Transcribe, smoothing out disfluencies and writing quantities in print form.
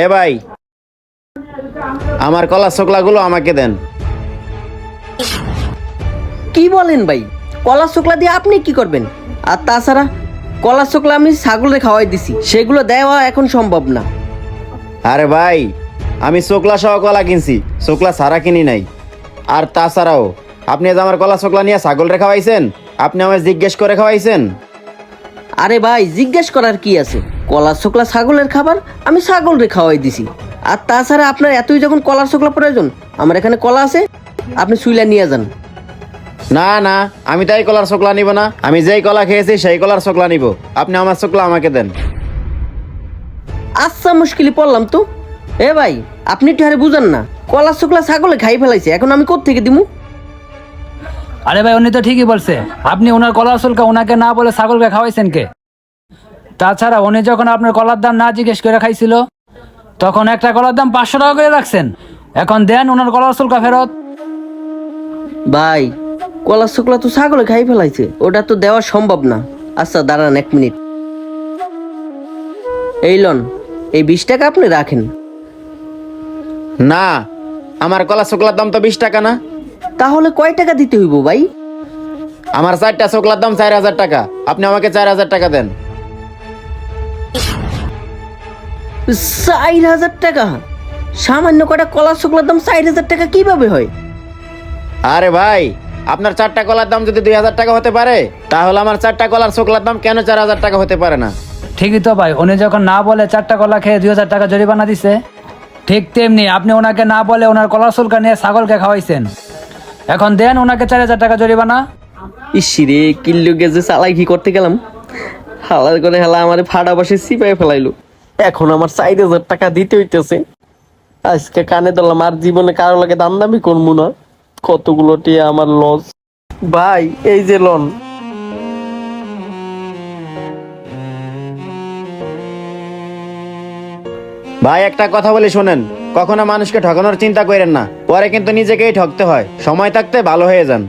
এ ভাই, আমার কলার ছোকলাগুলো আমাকে দেন। কি বলেন ভাই? কলার ছোকলা দিয়ে আপনি কি করবেন? আর তাছাড়া কলার ছোকলা আমি ছাগলে খাওয়াই দিছি, সেগুলো দেওয়া এখন সম্ভব না। আরে ভাই, আমি ছোকলা সহ কলা কিনছি, ছোকলা ছাড়া কিনি নাই। আর তাছাড়াও আপনি আজ আমার কলা ছোকলা নিয়ে ছাগল রে খাওয়াইছেন, আপনি আমায় জিজ্ঞেস করে খাওয়াইছেন। আরে ভাই, জিজ্ঞেস করার কি আছে? কলার ছোকলা ছাগলের খাবার, আমি ছাগলরে খাওয়াই দিছি। আর তাছাড়া আপনার এতই যখন কলার ছোকলা প্রয়োজন, আমার এখানে কলা আছে, আপনি শুইলা নিয়ে যান। না না, আমি তাই কলার ছোকলা নিব না, আমি যেই কলা খেয়েছি সেই কলার ছোকলা নিব। আপনি আমার ছোকলা আমাকে দেন। আচ্ছা, মুশকিলে পড়লাম তো। এ ভাই, আপনি একটু হারে বুঝান না, কলার ছোকলা ছাগলে খাই ফেলাইছে, এখন আমি কোত্থেকে দিমু? আরে ভাই, উনি তো ঠিকই বলছে। আপনি ওনার কলার শুল্ক ওনাকে না বলে ছাগলকে খাওয়াইছেন কে? তাছাড়া উনি যখন আপনার কলার দাম না জিজ্ঞেস করে খাইছিল, তখন একটা কলার দাম 500 টাকা করে রাখছেন। এখন দেন ওনার কলার শুল্ক ফেরত। ভাই, কলার ছোকলা তো ছাগলে খাই ফেলাইছে, ওটা তো দেওয়া সম্ভব না। আচ্ছা দাঁড়ান 1 মিনিট। এই লন, এই 20 টাকা আপনি রাখেন। না, আমার কলা ছোকলার দাম তো 20 টাকা না। তাহলে কয় টাকা দিতে হইব ভাই? আমার 4টা ছোকলার দাম 4000 টাকা, আপনি আমাকে 4000 টাকা দেন। 4000 টাকা? সামান্য কটা কলার ছোকলার দাম 4000 টাকা কিভাবে হয়? আরে ভাই, আপনার 4টা কলার দাম যদি 2000 টাকা হতে পারে, তাহলে আমার 4টা কলার ছোকলার দাম কেন 4000 টাকা হতে পারে না? ঠিকই তো ভাই, উনি যখন না বলে 4টা কলা খেয়ে 2000 টাকা জরিমানা দিছে, ঠিক তেমনি আপনি ওনাকে না বলে ওনার কলার শুল্ক নিয়ে ছাগলকে খাওয়াইছেন। এখন দেন ওনাকে 4000 টাকা জরিমানা। ইসিরে, কিল্লু গেছে চালাই কি করতে গেলাম, হালার করে হেলা আমার ফাড়া বসে সিপাই ফেলাইলো। এখন আমার 4000 টাকা দিতে হইতেছে। আজকে কানে ধরলাম, আর জীবনে কারো লাগে দাম দামি করবো না। কতগুলো টিয়া আমার লস। ভাই, এই যে লোন। ভাই, একটা কথা বলি শোনেন, কখনো মানুষকে ঠকানোর চিন্তা করেন না, পরে কিন্তু নিজেকেই ঠকতে হয়। সময় থাকতে ভালো হয়ে যান।